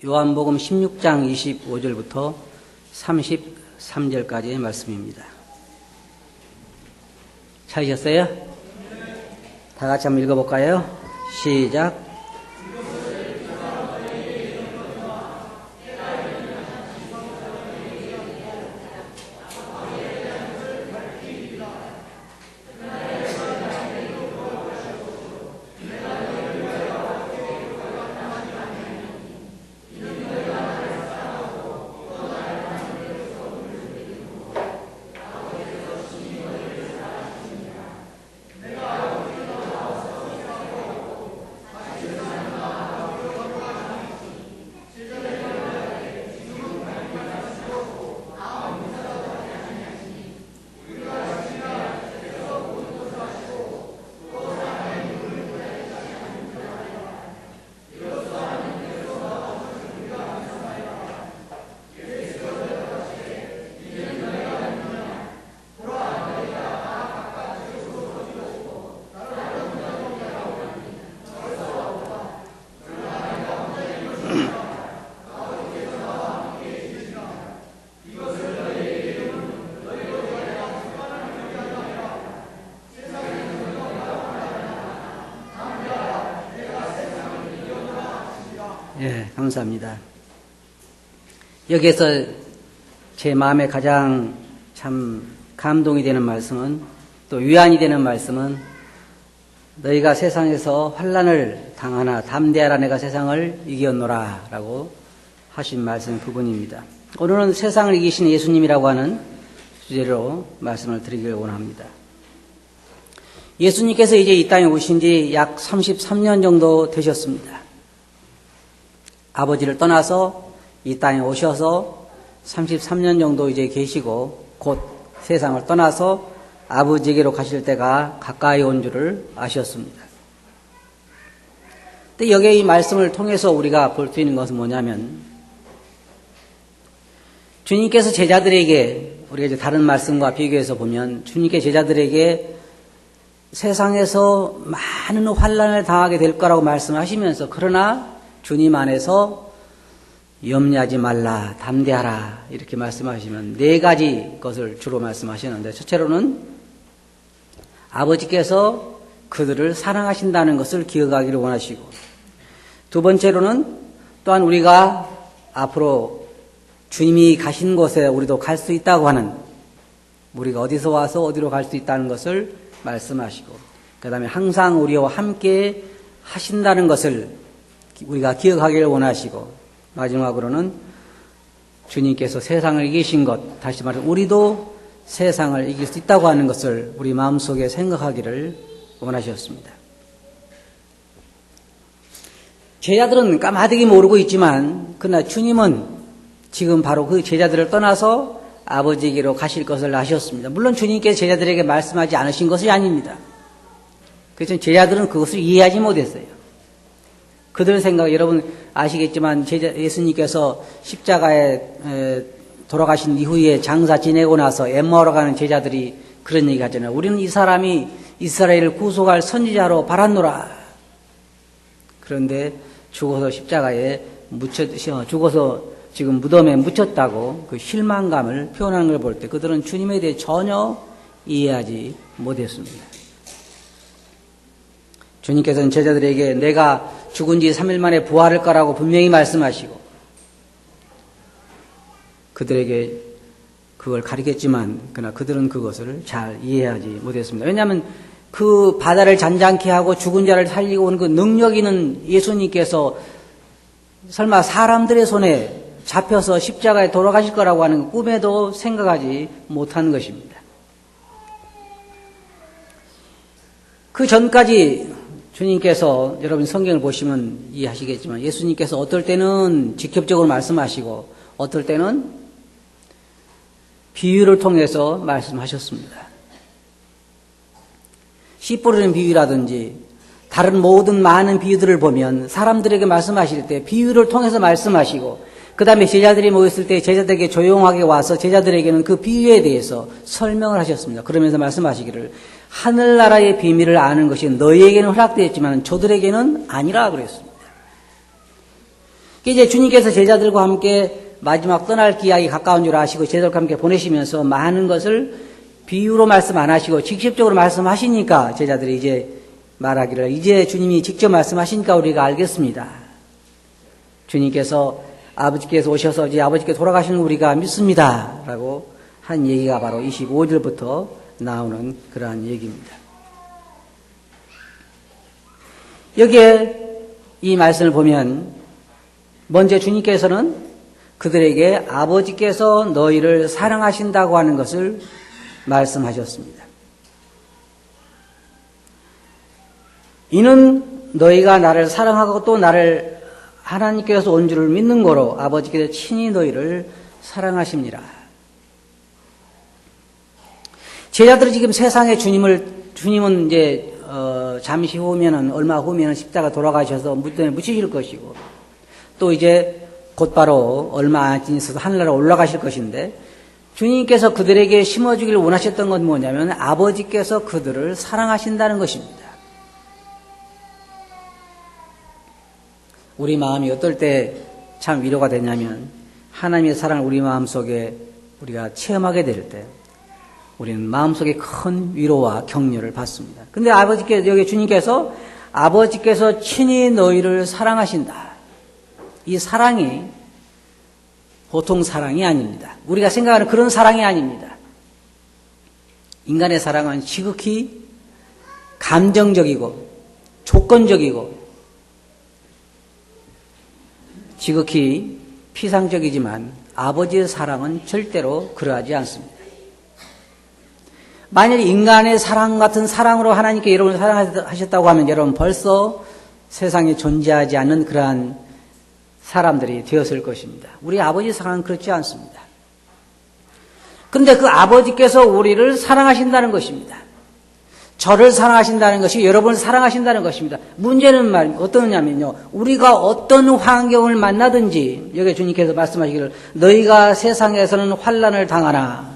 요한복음 16장 25절부터 33절까지의 말씀입니다. 찾으셨어요? 다 같이 한번 읽어볼까요? 시작. 예, 감사합니다. 여기에서 제 마음에 가장 참 감동이 되는 말씀은, 또 위안이 되는 말씀은, 너희가 세상에서 환난을 당하나 담대하라, 내가 세상을 이겼노라 라고 하신 말씀 부분입니다. 오늘은 세상을 이기신 예수님이라고 하는 주제로 말씀을 드리기를 원합니다. 예수님께서 이제 이 땅에 오신 지 약 33년 정도 되셨습니다. 아버지를 떠나서 이 땅에 오셔서 33년 정도 이제 계시고 곧 세상을 떠나서 아버지에게로 가실 때가 가까이 온 줄을 아셨습니다. 근데 여기에 이 말씀을 통해서 우리가 볼 수 있는 것은 뭐냐면, 주님께서 제자들에게, 우리가 이제 다른 말씀과 비교해서 보면 주님께 제자들에게 세상에서 많은 환난을 당하게 될 거라고 말씀하시면서, 그러나 주님 안에서 염려하지 말라, 담대하라 이렇게 말씀하시면 네 가지 것을 주로 말씀하시는데, 첫째로는 아버지께서 그들을 사랑하신다는 것을 기억하기를 원하시고, 두 번째로는 또한 우리가 앞으로 주님이 가신 곳에 우리도 갈 수 있다고 하는, 우리가 어디서 와서 어디로 갈 수 있다는 것을 말씀하시고, 그 다음에 항상 우리와 함께 하신다는 것을 우리가 기억하기를 원하시고, 마지막으로는 주님께서 세상을 이기신 것, 다시 말해 우리도 세상을 이길 수 있다고 하는 것을 우리 마음속에 생각하기를 원하셨습니다. 제자들은 까마득히 모르고 있지만, 그러나 주님은 지금 바로 그 제자들을 떠나서 아버지에게로 가실 것을 아셨습니다. 물론 주님께서 제자들에게 말씀하지 않으신 것이 아닙니다. 그래서 제자들은 그것을 이해하지 못했어요. 그들 생각, 여러분 아시겠지만 예수님께서 십자가에 돌아가신 이후에 장사 지내고 나서 엠마오로 가는 제자들이 그런 얘기 하잖아요. 우리는 이 사람이 이스라엘을 구속할 선지자로 바랐노라. 그런데 죽어서 십자가에 죽어서 지금 무덤에 묻혔다고 그 실망감을 표현하는 걸 볼 때 그들은 주님에 대해 전혀 이해하지 못했습니다. 주님께서는 제자들에게 내가 죽은 지 3일 만에 부활할 거라고 분명히 말씀하시고, 그들에게 그걸 가르쳤지만 그러나 그들은 그것을 잘 이해하지 못했습니다. 왜냐하면 그 바다를 잔잔케 하고 죽은 자를 살리고 오는 그 능력 있는 예수님께서 설마 사람들의 손에 잡혀서 십자가에 돌아가실 거라고 하는 꿈에도 생각하지 못한 것입니다. 그 전까지 주님께서, 여러분 성경을 보시면 이해하시겠지만, 예수님께서 어떨 때는 직접적으로 말씀하시고 어떨 때는 비유를 통해서 말씀하셨습니다. 씨 뿌리는 비유라든지 다른 모든 많은 비유들을 보면 사람들에게 말씀하실 때 비유를 통해서 말씀하시고, 그 다음에 제자들이 모였을 때 제자들에게 조용하게 와서 제자들에게는 그 비유에 대해서 설명을 하셨습니다. 그러면서 말씀하시기를 하늘나라의 비밀을 아는 것이 너희에게는 허락되었지만 저들에게는 아니라 그랬습니다. 이제 주님께서 제자들과 함께 마지막 떠날 기약이 가까운 줄 아시고 제자들과 함께 보내시면서 많은 것을 비유로 말씀 안 하시고 직접적으로 말씀하시니까 제자들이 이제 말하기를 이제 주님이 직접 말씀하시니까 우리가 알겠습니다. 주님께서 아버지께서 오셔서 이제 아버지께 돌아가시는 우리가 믿습니다. 라고 한 얘기가 바로 25절부터 나오는 그러한 얘기입니다. 여기에 이 말씀을 보면 먼저 주님께서는 그들에게 아버지께서 너희를 사랑하신다고 하는 것을 말씀하셨습니다. 이는 너희가 나를 사랑하고 또 나를 하나님께서 온 줄을 믿는 거로 아버지께서 친히 너희를 사랑하십니다. 제자들이 지금 세상에 주님은 이제 잠시 후면은 얼마 후면은 십자가 돌아가셔서 무덤에 묻히실 것이고 또 이제 곧바로 얼마 안 있어서 하늘나라 올라가실 것인데 주님께서 그들에게 심어주기를 원하셨던 건 뭐냐면 아버지께서 그들을 사랑하신다는 것입니다. 우리 마음이 어떨 때 참 위로가 되냐면 하나님의 사랑을 우리 마음속에 우리가 체험하게 될 때 우리는 마음속에 큰 위로와 격려를 받습니다. 근데 여기 주님께서 아버지께서 친히 너희를 사랑하신다. 이 사랑이 보통 사랑이 아닙니다. 우리가 생각하는 그런 사랑이 아닙니다. 인간의 사랑은 지극히 감정적이고 조건적이고 지극히 피상적이지만 아버지의 사랑은 절대로 그러하지 않습니다. 만약 인간의 사랑 같은 사랑으로 하나님께 여러분을 사랑하셨다고 하면 여러분 벌써 세상에 존재하지 않는 그러한 사람들이 되었을 것입니다. 우리 아버지 사랑은 그렇지 않습니다. 그런데 그 아버지께서 우리를 사랑하신다는 것입니다. 저를 사랑하신다는 것이 여러분을 사랑하신다는 것입니다. 문제는 어떠냐면요. 우리가 어떤 환경을 만나든지 여기 주님께서 말씀하시기를 너희가 세상에서는 환난을 당하나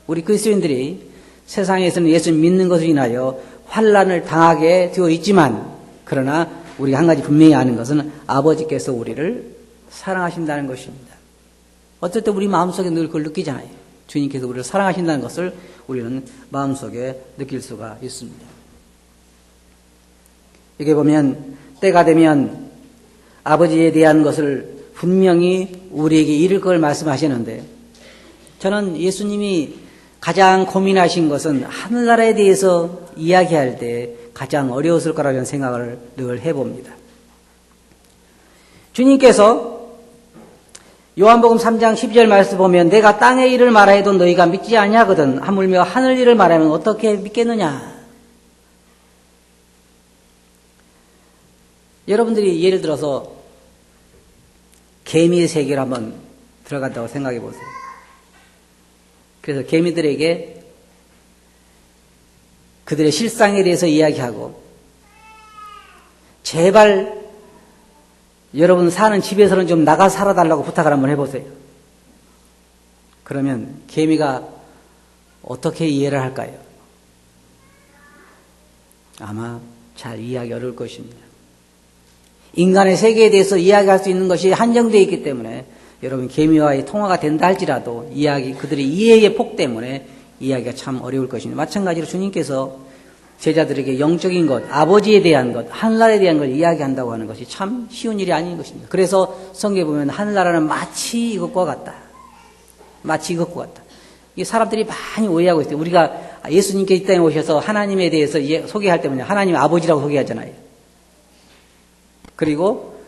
우리 그리스도인들이 세상에서는 예수를 믿는 것으로 인하여 환난을 당하게 되어 있지만 그러나 우리가 한 가지 분명히 아는 것은 아버지께서 우리를 사랑하신다는 것입니다. 어떨 때 우리 마음속에 늘 그걸 느끼잖아요. 주님께서 우리를 사랑하신다는 것을 우리는 마음속에 느낄 수가 있습니다. 여기 보면 때가 되면 아버지에 대한 것을 분명히 우리에게 이룰 걸 말씀하시는데 저는 예수님이 가장 고민하신 것은 하늘나라에 대해서 이야기할 때 가장 어려웠을 거라는 생각을 늘 해봅니다. 주님께서 요한복음 3장 12절 말씀 보면 내가 땅의 일을 말하여도 너희가 믿지 아니하거든 하물며 하늘 일을 말하면 어떻게 믿겠느냐. 여러분들이 예를 들어서 개미의 세계를 한번 들어간다고 생각해 보세요. 그래서 개미들에게 그들의 실상에 대해서 이야기하고 제발 여러분 사는 집에서는 좀 나가 살아달라고 부탁을 한번 해보세요. 그러면 개미가 어떻게 이해를 할까요? 아마 잘 이해하기 어려울 것입니다. 인간의 세계에 대해서 이야기할 수 있는 것이 한정되어 있기 때문에 여러분 개미와의 통화가 된다 할지라도 그들의 이해의 폭 때문에 이야기가 참 어려울 것입니다. 마찬가지로 주님께서 제자들에게 영적인 것, 아버지에 대한 것, 하늘나라에 대한 걸 이야기한다고 하는 것이 참 쉬운 일이 아닌 것입니다. 그래서 성경에 보면 하늘나라는 마치 이것과 같다. 마치 이것과 같다. 이 사람들이 많이 오해하고 있어요. 우리가 예수님께 이 땅에 오셔서 하나님에 대해서 소개할 때 뭐냐, 하나님 아버지라고 소개하잖아요. 그리고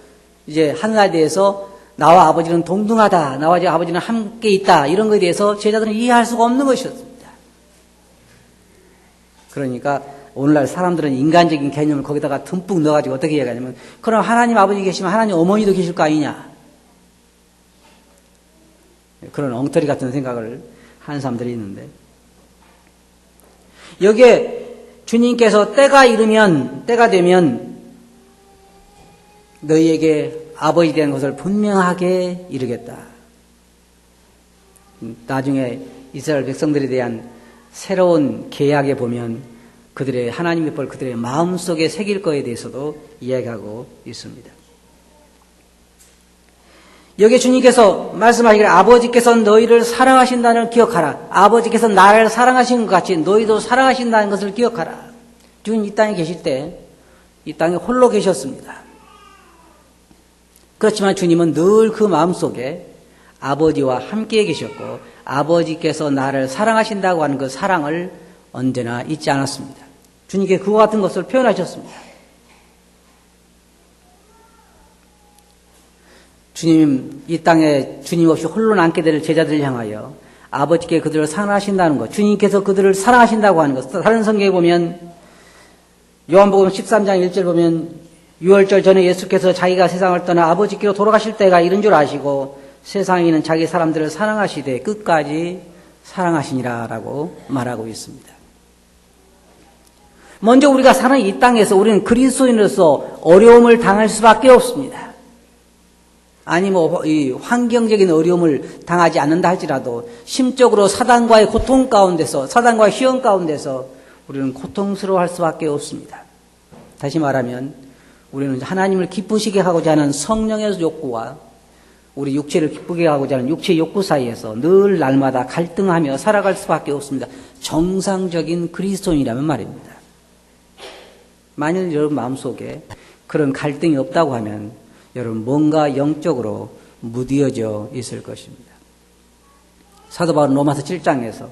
이제 하늘나라에 대해서 나와 아버지는 동등하다, 나와 아버지는 함께 있다, 이런 것에 대해서 제자들은 이해할 수가 없는 것이었습니다. 그러니까 오늘날 사람들은 인간적인 개념을 거기다가 듬뿍 넣어가지고 어떻게 이야기하냐면 그럼 하나님 아버지 계시면 하나님 어머니도 계실 거 아니냐, 그런 엉터리 같은 생각을 하는 사람들이 있는데 여기에 주님께서 때가 되면 너희에게 아버지에 대한 것을 분명하게 이루겠다. 나중에 이스라엘 백성들에 대한 새로운 계약에 보면 그들의 하나님의 벌 그들의 마음속에 새길 거에 대해서도 이야기하고 있습니다. 여기 주님께서 말씀하시기를 아버지께서 너희를 사랑하신다는 걸 기억하라. 아버지께서 나를 사랑하신 것 같이 너희도 사랑하신다는 것을 기억하라. 주님 이 땅에 계실 때 이 땅에 홀로 계셨습니다. 그렇지만 주님은 늘 그 마음속에 아버지와 함께 계셨고 아버지께서 나를 사랑하신다고 하는 그 사랑을 언제나 잊지 않았습니다. 주님께 그와 같은 것을 표현하셨습니다. 주님 이 땅에 주님 없이 홀로 남게 될 제자들을 향하여 아버지께 그들을 사랑하신다는 것, 주님께서 그들을 사랑하신다고 하는 것. 다른 성경에 보면 요한복음 13장 1절 보면 6월절 전에 예수께서 자기가 세상을 떠나 아버지께로 돌아가실 때가 이른 줄 아시고 세상에 있는 자기 사람들을 사랑하시되 끝까지 사랑하시니라라고 말하고 있습니다. 먼저 우리가 사는 이 땅에서 우리는 그리스도인으로서 어려움을 당할 수밖에 없습니다. 아니 이 환경적인 어려움을 당하지 않는다 할지라도 심적으로 사단과의 고통 가운데서 사단과의 시험 가운데서 우리는 고통스러워할 수밖에 없습니다. 다시 말하면 우리는 하나님을 기쁘시게 하고자 하는 성령의 욕구와 우리 육체를 기쁘게 하고자 하는 육체의 욕구 사이에서 늘 날마다 갈등하며 살아갈 수밖에 없습니다. 정상적인 그리스도인이라면 말입니다. 만일 여러분 마음속에 그런 갈등이 없다고 하면 여러분 뭔가 영적으로 무디어져 있을 것입니다. 사도 바울은 로마서 7장에서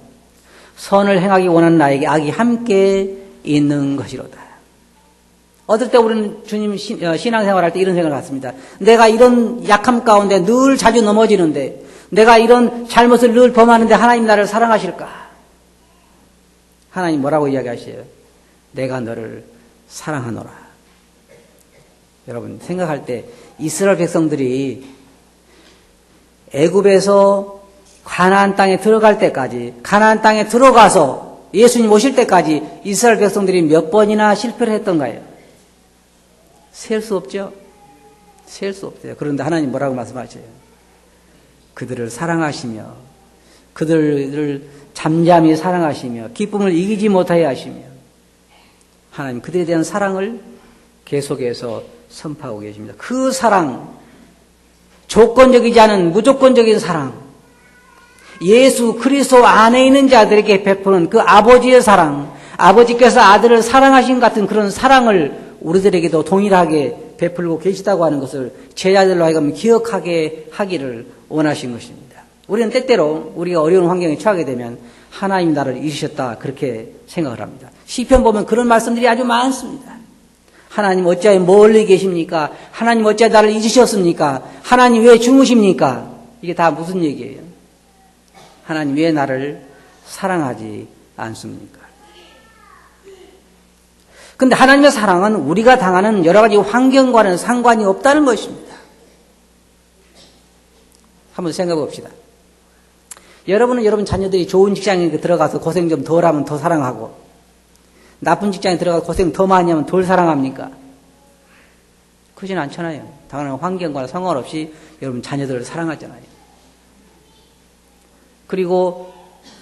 선을 행하기 원하는 나에게 악이 함께 있는 것이로다. 어떨 때 우리는 주님 신앙생활할 때 이런 생각을 갖습니다. 내가 이런 약함 가운데 늘 자주 넘어지는데 내가 이런 잘못을 늘 범하는데 하나님 나를 사랑하실까? 하나님 뭐라고 이야기하셔요? 내가 너를 사랑하노라. 여러분 생각할 때 이스라엘 백성들이 애굽에서 가나안 땅에 들어갈 때까지 가나안 땅에 들어가서 예수님 오실 때까지 이스라엘 백성들이 몇 번이나 실패를 했던가요? 셀 수 없죠? 셀 수 없어요. 그런데 하나님 뭐라고 말씀하셔요? 그들을 사랑하시며 그들을 잠잠히 사랑하시며 기쁨을 이기지 못하게 하시며 하나님 그들에 대한 사랑을 계속해서 선포하고 계십니다. 그 사랑, 조건적이지 않은 무조건적인 사랑, 예수 그리스도 안에 있는 자들에게 베푸는 그 아버지의 사랑, 아버지께서 아들을 사랑하신 같은 그런 사랑을 우리들에게도 동일하게 베풀고 계시다고 하는 것을 제자들로 하여금 기억하게 하기를 원하신 것입니다. 우리는 때때로 우리가 어려운 환경에 처하게 되면 하나님 나를 잊으셨다 그렇게 생각을 합니다. 시편 보면 그런 말씀들이 아주 많습니다. 하나님 어찌하여 멀리 계십니까? 하나님 어찌하여 나를 잊으셨습니까? 하나님 왜 주무십니까? 이게 다 무슨 얘기예요? 하나님 왜 나를 사랑하지 않습니까? 근데 하나님의 사랑은 우리가 당하는 여러 가지 환경과는 상관이 없다는 것입니다. 한번 생각해 봅시다. 여러분은 여러분 자녀들이 좋은 직장에 들어가서 고생 좀 덜 하면 더 사랑하고 나쁜 직장에 들어가서 고생 더 많이 하면 덜 사랑합니까? 그러진 않잖아요. 당연한 환경과 상관없이 여러분 자녀들을 사랑하잖아요. 그리고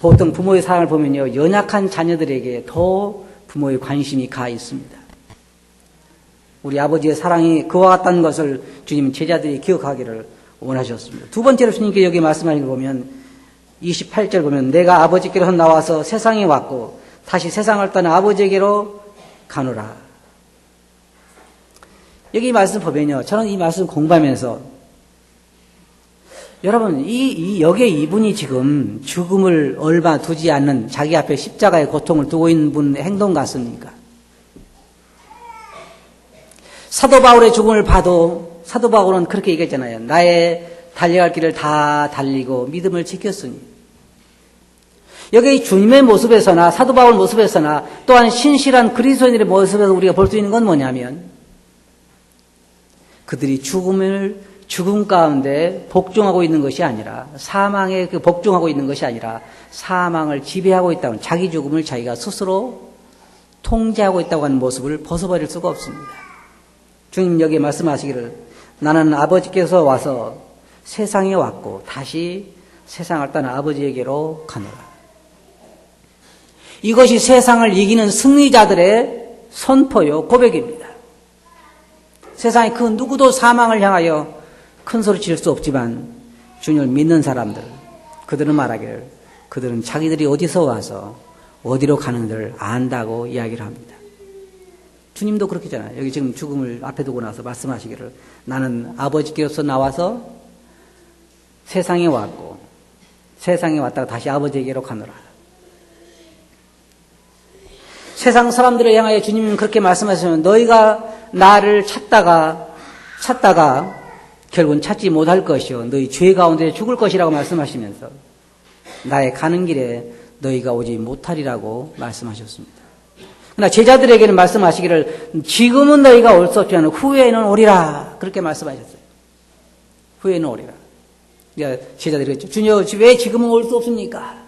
보통 부모의 사랑을 보면요, 연약한 자녀들에게 더 부모의 관심이 가 있습니다. 우리 아버지의 사랑이 그와 같다는 것을 주님 제자들이 기억하기를 원하셨습니다. 두 번째로 주님께 여기 말씀하신 거 보면 28절 보면 내가 아버지께로 나와서 세상에 왔고 다시 세상을 떠나 아버지에게로 가노라. 여기 말씀 보면요, 저는 이 말씀 공부하면서 여러분, 여기에 이분이 지금 죽음을 얼마 두지 않는 자기 앞에 십자가의 고통을 두고 있는 분의 행동 같습니까? 사도 바울의 죽음을 봐도 사도 바울은 그렇게 얘기했잖아요. 나의 달려갈 길을 다 달리고 믿음을 지켰으니. 여기 주님의 모습에서나 사도 바울 모습에서나 또한 신실한 그리스도인들의 모습에서 우리가 볼 수 있는 건 뭐냐면 그들이 죽음 가운데 복종하고 있는 것이 아니라 사망에 복종하고 있는 것이 아니라 사망을 지배하고 있다는 자기 죽음을 자기가 스스로 통제하고 있다고 하는 모습을 벗어버릴 수가 없습니다. 주님 여기 말씀하시기를 나는 아버지께서 와서 세상에 왔고 다시 세상을 떠나 아버지에게로 가노라. 이것이 세상을 이기는 승리자들의 선포요 고백입니다. 세상에 그 누구도 사망을 향하여 큰 소리 칠 수 없지만 주님을 믿는 사람들, 그들은 말하기를 그들은 자기들이 어디서 와서 어디로 가는지를 안다고 이야기를 합니다. 주님도 그렇게잖아요. 여기 지금 죽음을 앞에 두고 나서 말씀하시기를 나는 아버지께로서 나와서 세상에 왔고 세상에 왔다가 다시 아버지에게로 가노라. 세상 사람들을 향하여 주님은 그렇게 말씀하시면 너희가 나를 찾다가 결국은 찾지 못할 것이요 너희 죄 가운데 죽을 것이라고 말씀하시면서 나의 가는 길에 너희가 오지 못하리라고 말씀하셨습니다. 그러나 제자들에게는 말씀하시기를 지금은 너희가 올 수 없지만 후에는 오리라 그렇게 말씀하셨어요. 후에는 오리라. 제자들이 그랬죠. 주여 왜 지금은 올 수 없습니까?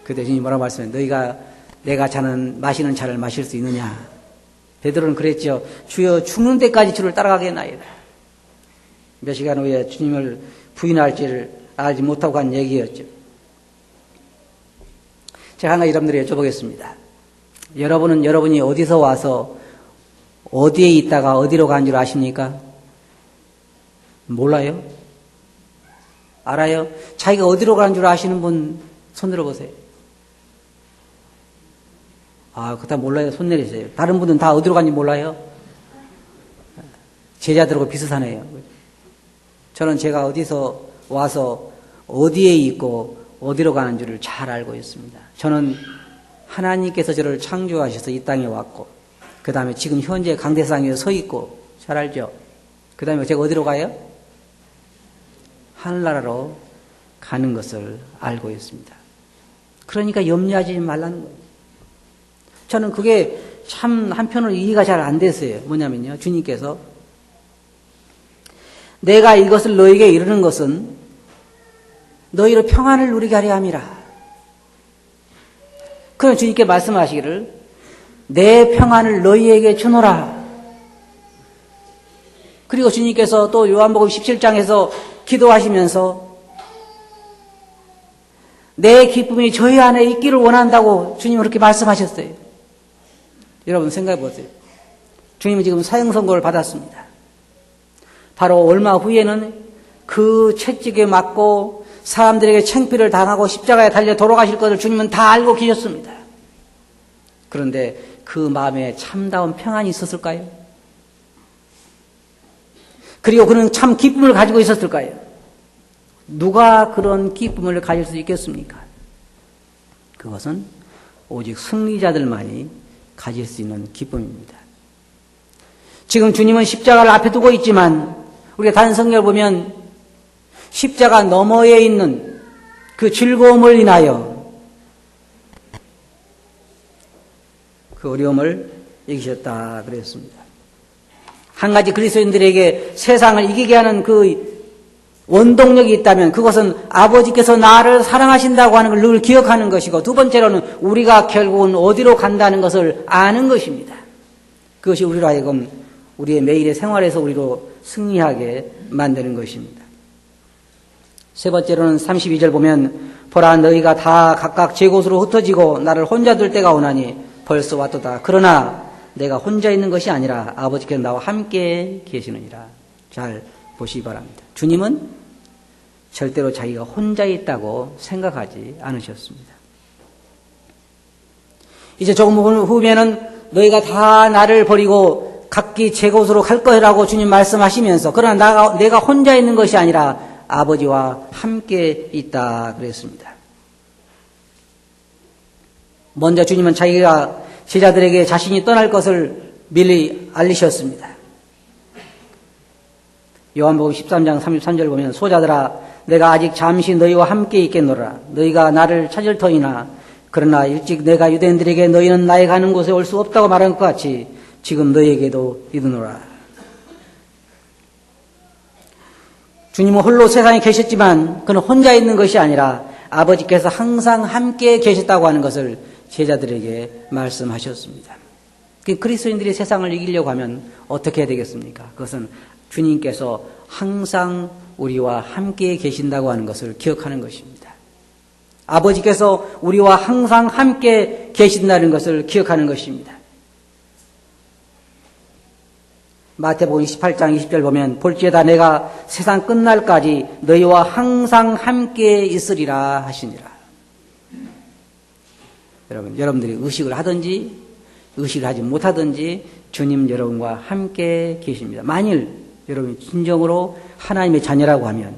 그때 주님이 뭐라고 말씀해요? 너희가 내가 마시는 차를 마실 수 있느냐? 베드로는 그랬죠. 주여 죽는 데까지 주를 따라가겠나이다. 몇 시간 후에 주님을 부인할지를 알지 못하고 한 얘기였죠. 제가 하나 여러분들에게 여쭤보겠습니다. 여러분은 여러분이 어디서 와서 어디에 있다가 어디로 간 줄 아십니까? 몰라요? 알아요? 자기가 어디로 가는 줄 아시는 분 손 들어보세요. 그다 몰라요. 손 내리세요. 다른 분은 다 어디로 간지 몰라요? 제자들하고 비슷하네요. 저는 제가 어디서 와서 어디에 있고 어디로 가는 줄을 잘 알고 있습니다. 저는 하나님께서 저를 창조하셔서 이 땅에 왔고 그 다음에 지금 현재 강대상 위에 서 있고 잘 알죠? 그 다음에 제가 어디로 가요? 하늘나라로 가는 것을 알고 있습니다. 그러니까 염려하지 말라는 거예요. 저는 그게 참 한편으로 이해가 잘 안 됐어요. 뭐냐면요. 주님께서 내가 이것을 너에게 이르는 것은 너희로 평안을 누리게 하려 함이라. 그럼 주님께 말씀하시기를 내 평안을 너희에게 주노라. 그리고 주님께서 또 요한복음 17장에서 기도하시면서 내 기쁨이 저희 안에 있기를 원한다고 주님은 그렇게 말씀하셨어요. 여러분 생각해 보세요. 주님은 지금 사형선고를 받았습니다. 바로 얼마 후에는 그 채찍에 맞고 사람들에게 창피를 당하고 십자가에 달려 돌아가실 것을 주님은 다 알고 계셨습니다. 그런데 그 마음에 참다운 평안이 있었을까요? 그리고 그는 참 기쁨을 가지고 있었을까요? 누가 그런 기쁨을 가질 수 있겠습니까? 그것은 오직 승리자들만이 가질 수 있는 기쁨입니다. 지금 주님은 십자가를 앞에 두고 있지만 우리가 다른 성경을 보면 십자가 너머에 있는 그 즐거움을 인하여 그 어려움을 이기셨다 그랬습니다. 한 가지 그리스도인들에게 세상을 이기게 하는 그 원동력이 있다면 그것은 아버지께서 나를 사랑하신다고 하는 걸 늘 기억하는 것이고 두 번째로는 우리가 결국은 어디로 간다는 것을 아는 것입니다. 그것이 우리로 하여금 우리의 매일의 생활에서 우리로 승리하게 만드는 것입니다. 세 번째로는 32절 보면 보라 너희가 다 각각 제 곳으로 흩어지고 나를 혼자 둘 때가 오나니 벌써 왔도다. 그러나 내가 혼자 있는 것이 아니라 아버지께서 나와 함께 계시느니라. 잘 보시기 바랍니다. 주님은 절대로 자기가 혼자 있다고 생각하지 않으셨습니다. 이제 조금 후면은 너희가 다 나를 버리고 각기 제 곳으로 갈 거라고 주님 말씀하시면서 그러나 내가 혼자 있는 것이 아니라 아버지와 함께 있다 그랬습니다. 먼저 주님은 자기가 제자들에게 자신이 떠날 것을 미리 알리셨습니다. 요한복음 13장 33절 보면 소자들아 내가 아직 잠시 너희와 함께 있겠노라. 너희가 나를 찾을 터이나 그러나 일찍 내가 유대인들에게 너희는 나의 가는 곳에 올 수 없다고 말한 것 같이 지금 너희에게도 이르노라. 주님은 홀로 세상에 계셨지만 그는 혼자 있는 것이 아니라 아버지께서 항상 함께 계셨다고 하는 것을 제자들에게 말씀하셨습니다. 그리스도인들이 세상을 이기려고 하면 어떻게 해야 되겠습니까? 그것은 주님께서 항상 우리와 함께 계신다고 하는 것을 기억하는 것입니다. 아버지께서 우리와 항상 함께 계신다는 것을 기억하는 것입니다. 마태복음 18장 20절 보면 볼지어다 내가 세상 끝날까지 너희와 항상 함께 있으리라 하시니라. 여러분들이 의식을 하든지 의식을 하지 못하든지 주님 여러분과 함께 계십니다. 만일 여러분이 진정으로 하나님의 자녀라고 하면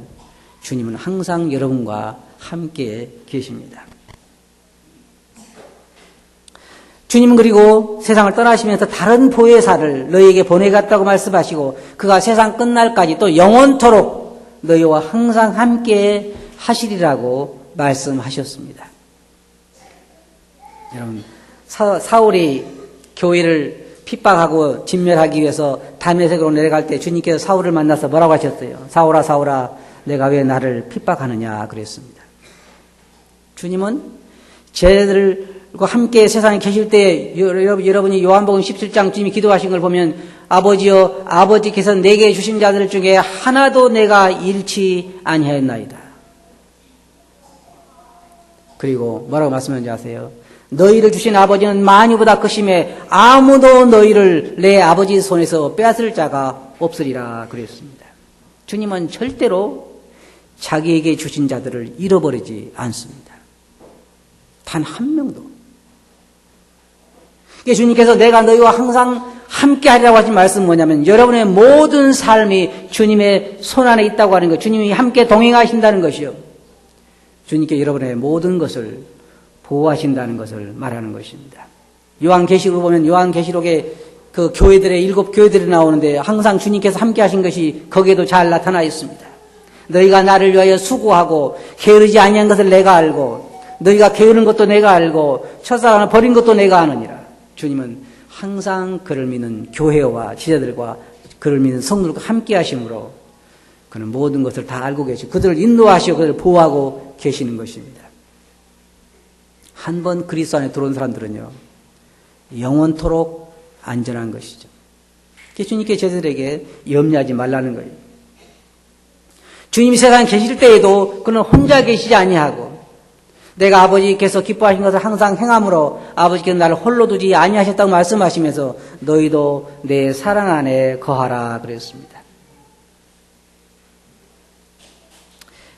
주님은 항상 여러분과 함께 계십니다. 주님은 그리고 세상을 떠나시면서 다른 보혜사를 너희에게 보내갔다고 말씀하시고 그가 세상 끝날까지 또 영원토록 너희와 항상 함께 하시리라고 말씀하셨습니다. 여러분, 사울이 교회를 핍박하고 진멸하기 위해서 다메섹으로 내려갈 때 주님께서 사울을 만나서 뭐라고 하셨어요? 사울아 사울아 내가 왜 나를 핍박하느냐 그랬습니다. 주님은 쟤들과 함께 세상에 계실 때 여러분이 요한복음 17장 주님이 기도하신 걸 보면 아버지여 아버지께서 내게 주신 자들 중에 하나도 내가 잃지 아니하였나이다. 그리고 뭐라고 말씀하는지 아세요? 너희를 주신 아버지는 많이보다 크심에 아무도 너희를 내 아버지 손에서 빼앗을 자가 없으리라 그랬습니다. 주님은 절대로 자기에게 주신 자들을 잃어버리지 않습니다. 단 한 명도. 주님께서 내가 너희와 항상 함께 하리라고 하신 말씀은 뭐냐면 여러분의 모든 삶이 주님의 손안에 있다고 하는 것, 주님이 함께 동행하신다는 것이요. 주님께 여러분의 모든 것을 보호하신다는 것을 말하는 것입니다. 요한계시록을 보면 요한계시록에 그 교회들의 7교회들이 나오는데 항상 주님께서 함께 하신 것이 거기에도 잘 나타나 있습니다. 너희가 나를 위하여 수고하고 게으르지 아니한 것을 내가 알고 너희가 게으른 것도 내가 알고 첫사랑을 버린 것도 내가 아느니라. 주님은 항상 그를 믿는 교회와 지자들과 그를 믿는 성도들과 함께 하심으로 그는 모든 것을 다 알고 계시고 그들을 인도하시고 그들을 보호하고 계시는 것입니다. 한 번 그리스도 안에 들어온 사람들은요 영원토록 안전한 것이죠. 주님께 제자들에게 염려하지 말라는 거예요. 주님이 세상에 계실 때에도 그는 혼자 계시지 아니하고 내가 아버지께서 기뻐하신 것을 항상 행함으로 아버지께서 나를 홀로 두지 아니하셨다고 말씀하시면서 너희도 내 사랑 안에 거하라 그랬습니다.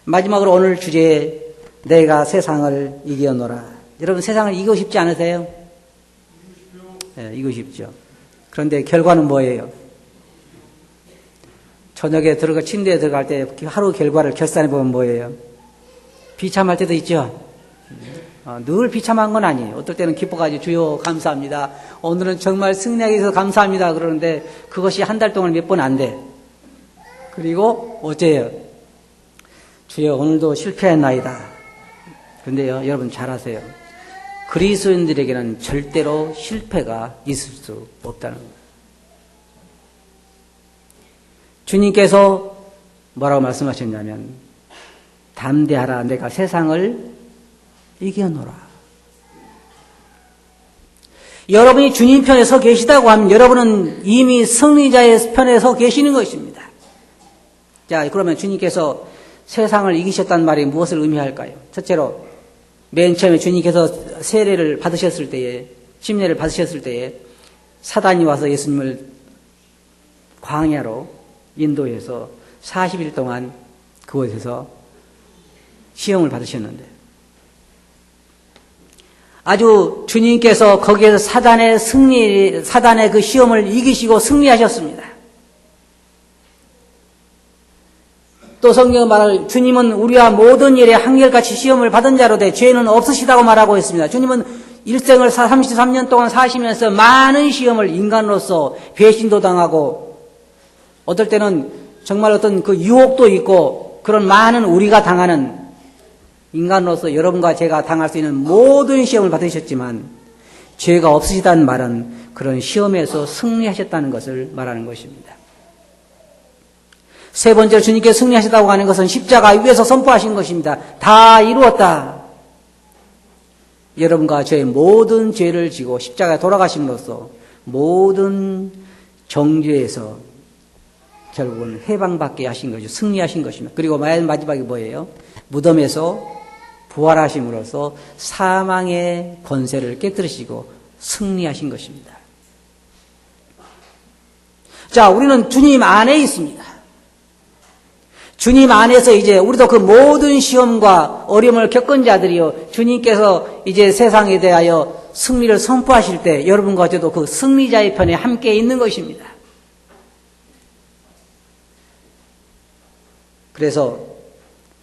마지막으로 오늘 주제에 내가 세상을 이겨노라. 여러분 세상을 이기고 싶지 않으세요? 네, 이기고 싶죠. 그런데 결과는 뭐예요? 저녁에 침대에 들어갈 때 하루 결과를 결산해 보면 뭐예요? 비참할 때도 있죠. 늘 비참한 건 아니에요. 어떨 때는 기뻐가지고 주여 감사합니다. 오늘은 정말 승리하게 해서 감사합니다. 그러는데 그것이 한 달 동안 몇 번 안 돼. 그리고 어째요? 주여 오늘도 실패했나이다. 그런데요 여러분 잘 아세요. 그리스도인들에게는 절대로 실패가 있을 수 없다는 거예요. 주님께서 뭐라고 말씀하셨냐면 담대하라 내가 세상을 이겨노라. 여러분이 주님 편에 서 계시다고 하면 여러분은 이미 승리자의 편에 서 계시는 것입니다. 자, 그러면 주님께서 세상을 이기셨다는 말이 무엇을 의미할까요? 첫째로 맨 처음에 주님께서 세례를 받으셨을 때에 침례를 받으셨을 때에 사단이 와서 예수님을 광야로 인도해서 40일 동안 그곳에서 시험을 받으셨는데 아주 주님께서 거기에서 사단의 그 시험을 이기시고 승리하셨습니다. 또 성경은 말할 주님은 우리와 모든 일에 한결같이 시험을 받은 자로 돼 죄는 없으시다고 말하고 있습니다. 주님은 일생을 33년 동안 사시면서 많은 시험을 인간으로서 배신도 당하고 어떨 때는 정말 어떤 그 유혹도 있고 그런 많은 우리가 당하는 인간으로서 여러분과 제가 당할 수 있는 모든 시험을 받으셨지만 죄가 없으시다는 말은 그런 시험에서 승리하셨다는 것을 말하는 것입니다. 세 번째로 주님께 승리하셨다고 하는 것은 십자가 위에서 선포하신 것입니다. 다 이루었다. 여러분과 저의 모든 죄를 지고 십자가에 돌아가심으로써 모든 정죄에서 결국은 해방받게 하신 것이죠. 승리하신 것입니다. 그리고 마지막이 뭐예요? 무덤에서 부활하심으로써 사망의 권세를 깨뜨리시고 승리하신 것입니다. 자, 우리는 주님 안에 있습니다. 주님 안에서 이제 우리도 그 모든 시험과 어려움을 겪은 자들이요, 주님께서 이제 세상에 대하여 승리를 선포하실 때 여러분과 저도 그 승리자의 편에 함께 있는 것입니다. 그래서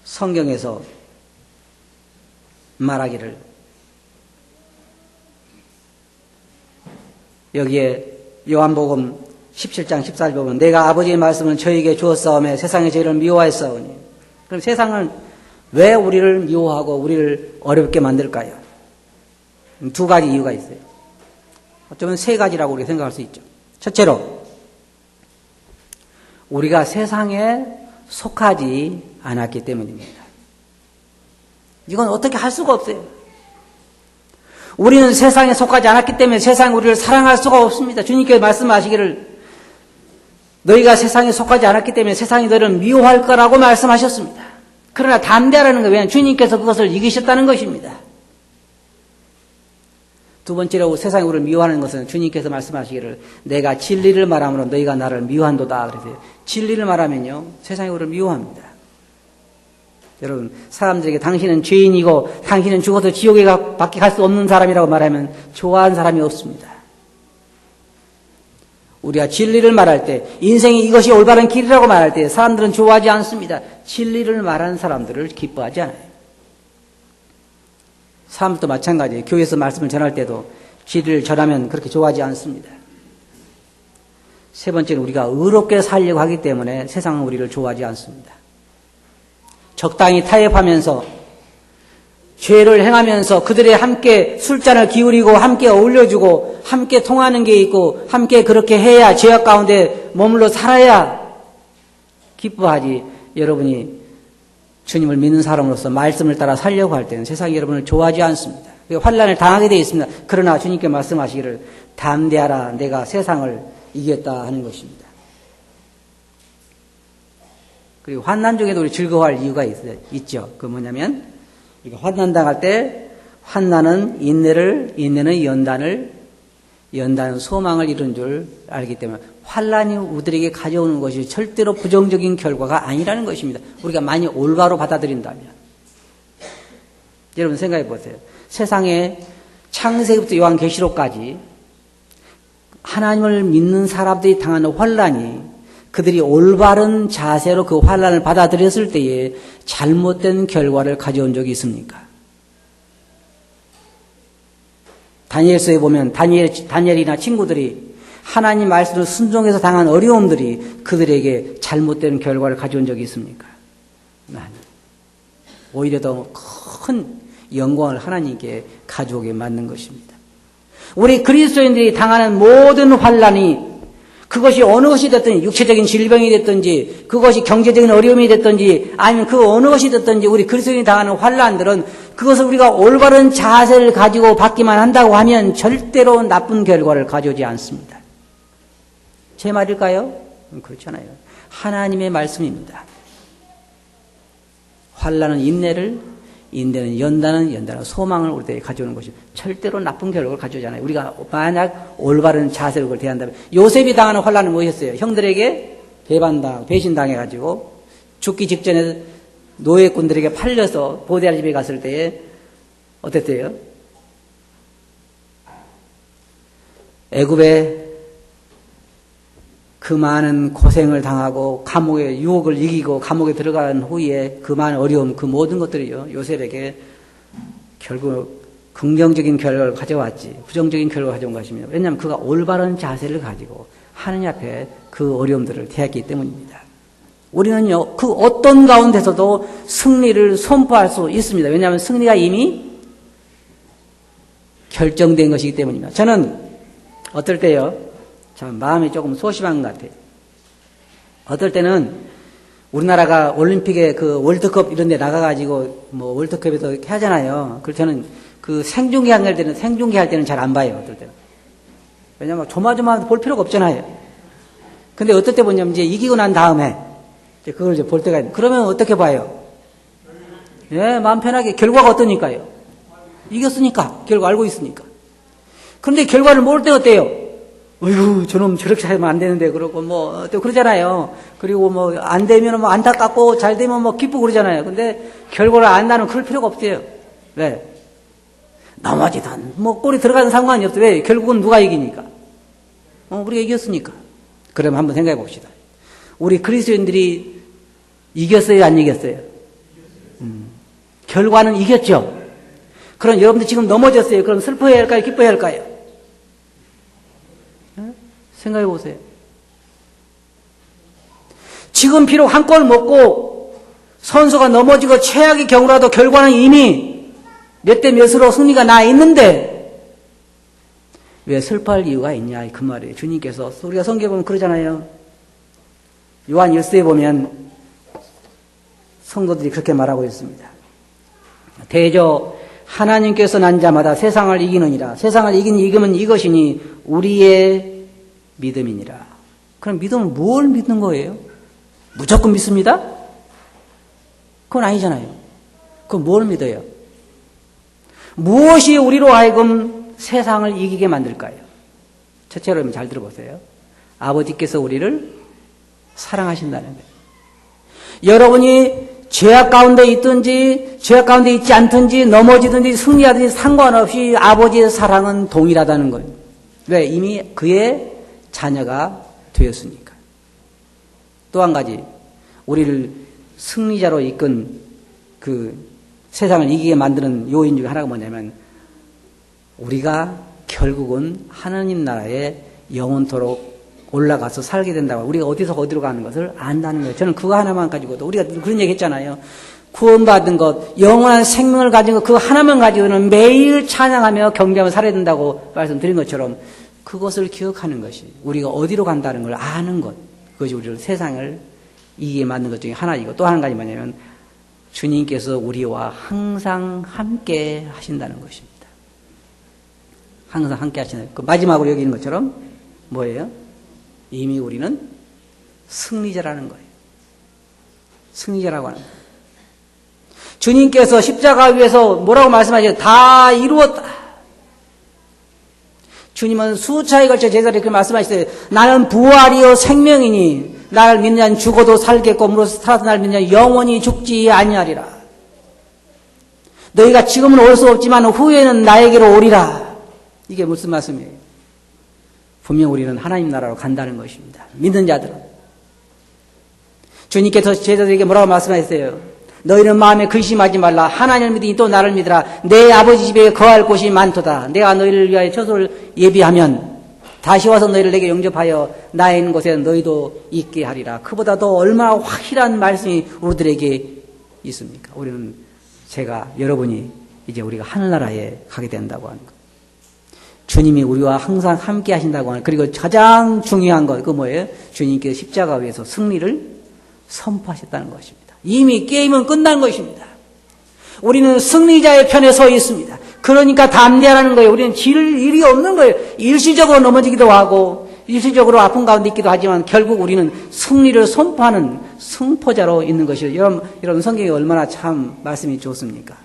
성경에서 말하기를, 여기에 요한복음 17장 14절 보면 내가 아버지의 말씀을 저에게 주었사오매 세상에 저희를 미워하였사오니. 그럼 세상은 왜 우리를 미워하고 우리를 어렵게 만들까요? 두 가지 이유가 있어요. 어쩌면 세 가지라고 우리가 생각할 수 있죠. 첫째로, 우리가 세상에 속하지 않았기 때문입니다. 이건 어떻게 할 수가 없어요. 우리는 세상에 속하지 않았기 때문에 세상이 우리를 사랑할 수가 없습니다. 주님께서 말씀하시기를 너희가 세상에 속하지 않았기 때문에 세상이 너희를 미워할 거라고 말씀하셨습니다. 그러나 담대하라는 거예요. 왜냐하면 주님께서 그것을 이기셨다는 것입니다. 두 번째로 세상이 우리를 미워하는 것은 주님께서 말씀하시기를 내가 진리를 말함으로 너희가 나를 미워한도다. 그래서 진리를 말하면요, 세상이 우리를 미워합니다. 여러분, 사람들에게 당신은 죄인이고 당신은 죽어서 지옥에 밖에 갈 수 없는 사람이라고 말하면 좋아하는 사람이 없습니다. 우리가 진리를 말할 때, 인생이 이것이 올바른 길이라고 말할 때 사람들은 좋아하지 않습니다. 진리를 말하는 사람들을 기뻐하지 않아요. 사람들도 마찬가지예요. 교회에서 말씀을 전할 때도 진리를 전하면 그렇게 좋아하지 않습니다. 세 번째는 우리가 의롭게 살려고 하기 때문에 세상은 우리를 좋아하지 않습니다. 적당히 타협하면서 죄를 행하면서 그들의 함께 술잔을 기울이고 함께 어울려주고 함께 통하는 게 있고 함께 그렇게 해야 죄악 가운데 머물러 살아야 기뻐하지, 여러분이 주님을 믿는 사람으로서 말씀을 따라 살려고 할 때는 세상이 여러분을 좋아하지 않습니다. 환난을 당하게 되어 있습니다. 그러나 주님께 말씀하시기를 담대하라, 내가 세상을 이겼다 하는 것입니다. 그리고 환난 중에도 우리 즐거워할 이유가 있죠. 그 뭐냐면, 우리가 환난 당할 때 환난은 인내를, 인내는 연단을, 연단은 소망을 이룬 줄 알기 때문에 환난이 우리에게 가져오는 것이 절대로 부정적인 결과가 아니라는 것입니다. 우리가 많이 올바로 받아들인다면. 여러분 생각해 보세요. 세상에 창세기부터 요한계시록까지 하나님을 믿는 사람들이 당하는 환난이 그들이 올바른 자세로 그 환난을 받아들였을 때에 잘못된 결과를 가져온 적이 있습니까? 다니엘서에 보면 다니엘이나 친구들이 하나님 말씀을 순종해서 당한 어려움들이 그들에게 잘못된 결과를 가져온 적이 있습니까? 아니. 오히려 더 큰 영광을 하나님께 가져오게 만든 것입니다. 우리 그리스도인들이 당하는 모든 환난이, 그것이 어느 것이 됐든지, 육체적인 질병이 됐든지, 그것이 경제적인 어려움이 됐든지, 아니면 그 어느 것이 됐든지 우리 그리스도인이 당하는 환난들은 그것을 우리가 올바른 자세를 가지고 받기만 한다고 하면 절대로 나쁜 결과를 가져오지 않습니다. 제 말일까요? 그렇지 않아요. 하나님의 말씀입니다. 환난은 인내를, 인내는 연단은 소망을 우리에게 가져오는 것이 절대로 나쁜 결과를 가져오지 않아요. 우리가 만약 올바른 자세로 그걸 대한다면, 요셉이 당하는 환난은 무엇이었어요? 형들에게 배신당해가지고 죽기 직전에 노예꾼들에게 팔려서 보디발 집에 갔을 때에 어땠대요? 애굽에 그 많은 고생을 당하고 감옥의 유혹을 이기고 감옥에 들어간 후에 그 많은 어려움, 그 모든 것들이요, 요셉에게 결국 긍정적인 결과를 가져왔지 부정적인 결과를 가져온 것입니다. 왜냐하면 그가 올바른 자세를 가지고 하느님 앞에 그 어려움들을 대했기 때문입니다. 우리는요, 그 어떤 가운데서도 승리를 선포할 수 있습니다. 왜냐하면 승리가 이미 결정된 것이기 때문입니다. 저는 어떨 때요, 참 마음이 조금 소심한 것 같아요. 어떨 때는 우리나라가 올림픽에 그 월드컵 이런 데 나가가지고 뭐 월드컵에서 이렇게 하잖아요. 그래서 저는 그 생중계 할 때는 잘 안 봐요. 어떨 때는. 왜냐면 조마조마 볼 필요가 없잖아요. 근데 어떨 때 보냐면 이제 이기고 난 다음에 이제 그걸 이제 볼 때가 있는데, 그러면 어떻게 봐요? 예, 마음 편하게. 결과가 어떠니까요? 이겼으니까. 결과 알고 있으니까. 그런데 결과를 모를 때 어때요? 어이구, 저놈 저렇게 하면 안 되는데, 그러고 또 그러잖아요. 그리고 안 되면 안타깝고, 잘 되면 기쁘고 그러잖아요. 근데 결과를 안다는 그럴 필요가 없어요. 왜? 넘어지든, 골이 들어가는 상관이 없어요. 왜? 결국은 누가 이기니까? 우리가 이겼으니까. 그럼 한번 생각해 봅시다. 우리 그리스도인들이 이겼어요, 안 이겼어요? 결과는 이겼죠. 그럼 여러분들 지금 넘어졌어요. 그럼 슬퍼해야 할까요? 기뻐해야 할까요? 생각해 보세요. 지금 비록 한 골 먹고 선수가 넘어지고 최악의 경우라도 결과는 이미 몇 대 몇으로 승리가 나 있는데 왜 슬퍼할 이유가 있냐 그 말이에요. 주님께서 우리가 성경에 보면 그러잖아요. 요한 1서에 보면 성도들이 그렇게 말하고 있습니다. 대저 하나님께서 난 자마다 세상을 이기느니라. 세상을 이기면 이것이니 우리의 믿음이니라. 그럼 믿음은 뭘 믿는 거예요? 무조건 믿습니다? 그건 아니잖아요. 그럼 뭘 믿어요? 무엇이 우리로 하여금 세상을 이기게 만들까요? 첫째로 잘 들어보세요. 아버지께서 우리를 사랑하신다는 거예요. 여러분이 죄악 가운데 있든지 죄악 가운데 있지 않든지 넘어지든지 승리하든지 상관없이 아버지의 사랑은 동일하다는 거예요. 왜? 이미 그의 자녀가 되었으니까. 또 한 가지 우리를 승리자로 이끈 그 세상을 이기게 만드는 요인 중에 하나가 뭐냐면 우리가 결국은 하나님 나라에 영원토록 올라가서 살게 된다고. 우리가 어디서 어디로 가는 것을 안다는 거예요. 저는 그거 하나만 가지고도 우리가 그런 얘기 했잖아요. 구원받은 것, 영원한 생명을 가진 것, 그거 하나만 가지고는 매일 찬양하며 경배하며 살아야 된다고 말씀드린 것처럼 그것을 기억하는 것이 우리가 어디로 간다는 걸 아는 것, 그것이 우리를 세상을 이기게 만든 것 중에 하나이고 또 한 가지 뭐냐면 주님께서 우리와 항상 함께 하신다는 것입니다. 항상 함께 하시는 그 마지막으로 여기 있는 것처럼 뭐예요? 이미 우리는 승리자라는 거예요. 승리자라고 하는 거예요. 주님께서 십자가 위에서 뭐라고 말씀하셨어요? 다 이루었다. 주님은 수차에 걸쳐 제자들에게 그렇게 말씀하셨어요. 나는 부활이요 생명이니 나를 믿는 자는 죽어도 살겠고 무릇 살아서 나를 믿는 자는 영원히 죽지 아니하리라. 너희가 지금은 올 수 없지만 후에는 나에게로 오리라. 이게 무슨 말씀이에요? 분명 우리는 하나님 나라로 간다는 것입니다. 믿는 자들은. 주님께서 제자들에게 뭐라고 말씀하셨어요? 너희는 마음에 근심하지 말라. 하나님을 믿으니 또 나를 믿으라. 내 아버지 집에 거할 곳이 많도다. 내가 너희를 위하여 처소를 예비하면 다시 와서 너희를 내게 영접하여 나의 있는 곳에 너희도 있게 하리라. 그보다 더 얼마나 확실한 말씀이 우리들에게 있습니까? 우리는 여러분이 이제 우리가 하늘나라에 가게 된다고 하는 것. 주님이 우리와 항상 함께 하신다고 하는, 그리고 가장 중요한 것, 그 뭐예요? 주님께서 십자가 위에서 승리를 선포하셨다는 것입니다. 이미 게임은 끝난 것입니다. 우리는 승리자의 편에 서 있습니다. 그러니까 담대하라는 거예요. 우리는 질 일이 없는 거예요. 일시적으로 넘어지기도 하고, 일시적으로 아픈 가운데 있기도 하지만, 결국 우리는 승리를 선포하는 승포자로 있는 것이에요. 여러분, 성경이 얼마나 참 말씀이 좋습니까?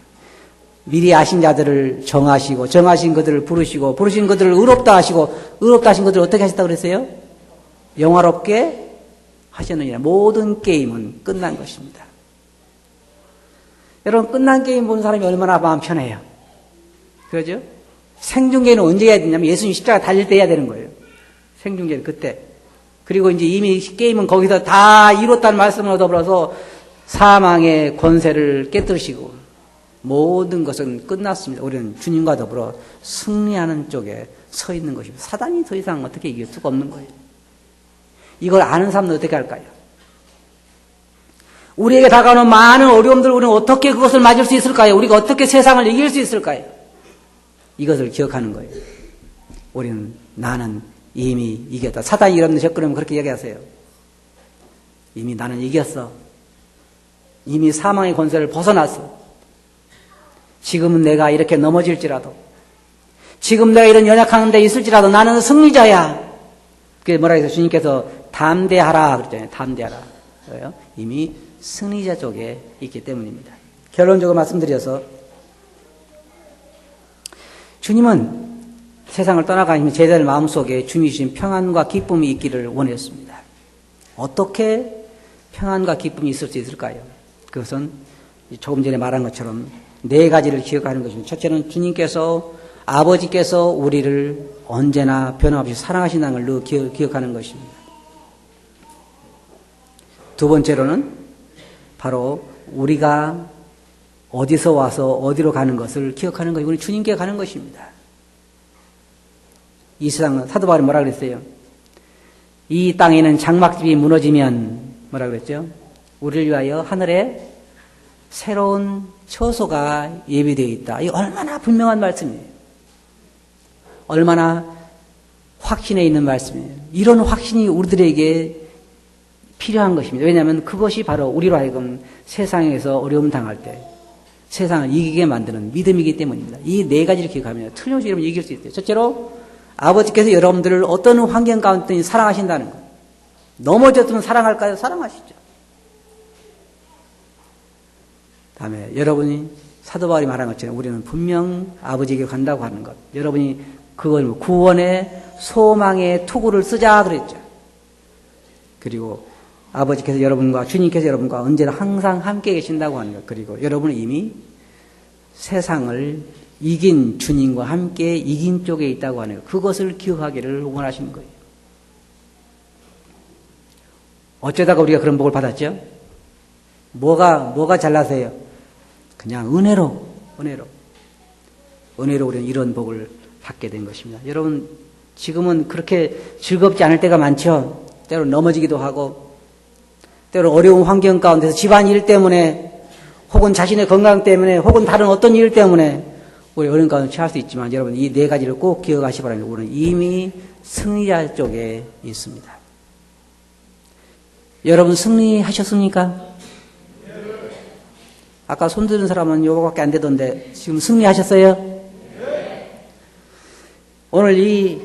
미리 아신 자들을 정하시고 정하신 그들을 부르시고 부르신 그들을 의롭다 하시고 의롭다 하신 그들을 어떻게 하셨다고 그랬어요? 영화롭게 하셨느니라. 모든 게임은 끝난 것입니다. 여러분 끝난 게임 본 사람이 얼마나 마음 편해요. 그러죠? 생중계는 언제 해야 되냐면 예수님 십자가 달릴 때 해야 되는 거예요. 생중계는 그때. 그리고 이제 이미 게임은 거기서 다 이뤘다는 말씀으로 더불어서 사망의 권세를 깨뜨리시고 모든 것은 끝났습니다. 우리는 주님과 더불어 승리하는 쪽에 서 있는 것입니다. 사단이 더 이상 어떻게 이길 수가 없는 거예요. 이걸 아는 사람은 어떻게 할까요? 우리에게 다가오는 많은 어려움들 우리는 어떻게 그것을 맞을 수 있을까요? 우리가 어떻게 세상을 이길 수 있을까요? 이것을 기억하는 거예요. 우리는 나는 이미 이겼다. 사단이 여러분들 접근하면 그렇게 얘기하세요. 이미 나는 이겼어. 이미 사망의 권세를 벗어났어. 지금은 내가 이렇게 넘어질지라도, 지금 내가 이런 연약한 데 있을지라도 나는 승리자야. 그게 뭐라 해서 주님께서 담대하라 그랬잖아요. 담대하라. 그래요? 이미 승리자 쪽에 있기 때문입니다. 결론적으로 말씀드려서 주님은 세상을 떠나가시면 제자들 마음속에 주님이 주신 평안과 기쁨이 있기를 원했습니다. 어떻게 평안과 기쁨이 있을 수 있을까요? 그것은 조금 전에 말한 것처럼 네 가지를 기억하는 것입니다. 첫째는 주님께서 아버지께서 우리를 언제나 변함없이 사랑하신다는 걸 늘 기억하는 것입니다. 두 번째로는 바로 우리가 어디서 와서 어디로 가는 것을 기억하는 것이고 우리 주님께 가는 것입니다. 이 세상은 사도 바울이 뭐라 그랬어요? 이 땅에는 장막집이 무너지면 뭐라 그랬죠? 우리를 위하여 하늘에 새로운 처소가 예비되어 있다. 이 얼마나 분명한 말씀이에요. 얼마나 확신에 있는 말씀이에요. 이런 확신이 우리들에게 필요한 것입니다. 왜냐하면 그것이 바로 우리로 하여금 세상에서 어려움 당할 때 세상을 이기게 만드는 믿음이기 때문입니다. 이 네 가지를 기억하면 틀림없이 여러분 이길 수 있어요. 첫째로 아버지께서 여러분들을 어떤 환경 가운데 사랑하신다는 것. 넘어졌으면 사랑할까요? 사랑하시죠. 다음에 여러분이 사도 바울이 말한 것처럼 우리는 분명 아버지에게 간다고 하는 것. 여러분이 그걸 구원의 소망의 투구를 쓰자 그랬죠. 그리고 아버지께서 여러분과 주님께서 여러분과 언제나 항상 함께 계신다고 하는 것. 그리고 여러분은 이미 세상을 이긴 주님과 함께 이긴 쪽에 있다고 하는 것. 그것을 기억하기를 원하시는 거예요. 어쩌다가 우리가 그런 복을 받았죠? 뭐가 잘나서요? 그냥 은혜로 우리는 이런 복을 받게 된 것입니다. 여러분, 지금은 그렇게 즐겁지 않을 때가 많죠? 때로 넘어지기도 하고, 때로 어려운 환경 가운데서 집안일 때문에, 혹은 자신의 건강 때문에, 혹은 다른 어떤 일 때문에, 우리 어려운 가운데 처할 수 있지만, 여러분, 이 네 가지를 꼭 기억하시기 바랍니다. 우리는 이미 승리자 쪽에 있습니다. 여러분, 승리하셨습니까? 아까 손 드는 사람은 요거밖에 안 되던데 지금 승리하셨어요? 네. 오늘 이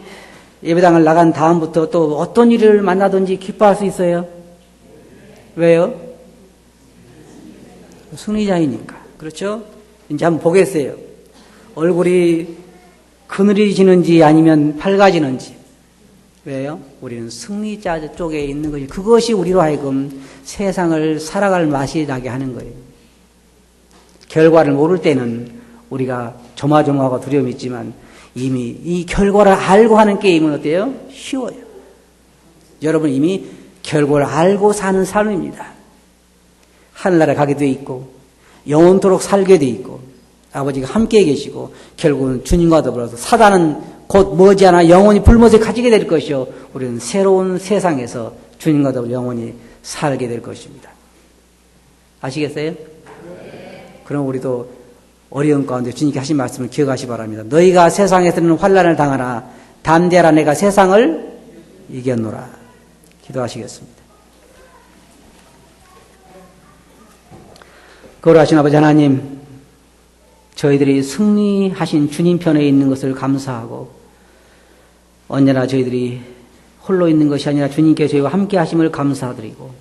예배당을 나간 다음부터 또 어떤 일을 만나든지 기뻐할 수 있어요? 왜요? 승리자이니까. 그렇죠? 이제 한번 보겠어요. 얼굴이 그늘이지는지 아니면 밝아지는지. 왜요? 우리는 승리자 쪽에 있는 것이 그것이 우리로 하여금 세상을 살아갈 맛이 나게 하는 거예요. 결과를 모를 때는 우리가 조마조마하고 두려움이 있지만 이미 이 결과를 알고 하는 게임은 어때요? 쉬워요. 여러분 이미 결과를 알고 사는 삶입니다. 하늘나라에 가게 돼 있고 영원토록 살게 돼 있고 아버지가 함께 계시고 결국은 주님과 더불어서 사단은 곧 머지않아 영원히 불못에 가지게 될 것이요 우리는 새로운 세상에서 주님과 더불어 영원히 살게 될 것입니다. 아시겠어요? 그럼 우리도 어려운 가운데 주님께 하신 말씀을 기억하시기 바랍니다. 너희가 세상에서는 환난을 당하나 담대하라 내가 세상을 이겼노라. 기도하시겠습니다. 거룩하신 아버지 하나님, 저희들이 승리하신 주님 편에 있는 것을 감사하고 언제나 저희들이 홀로 있는 것이 아니라 주님께 저희와 함께 하심을 감사드리고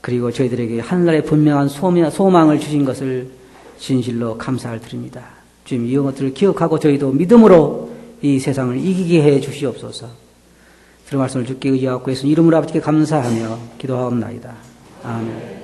그리고 저희들에게 하늘나라의 분명한 소망을 주신 것을 진실로 감사를 드립니다. 주님 이 것들을 기억하고 저희도 믿음으로 이 세상을 이기게 해 주시옵소서. 들은 말씀을 주께 의지하고 예수님 이름으로 아버지께 감사하며 기도하옵나이다. 아멘.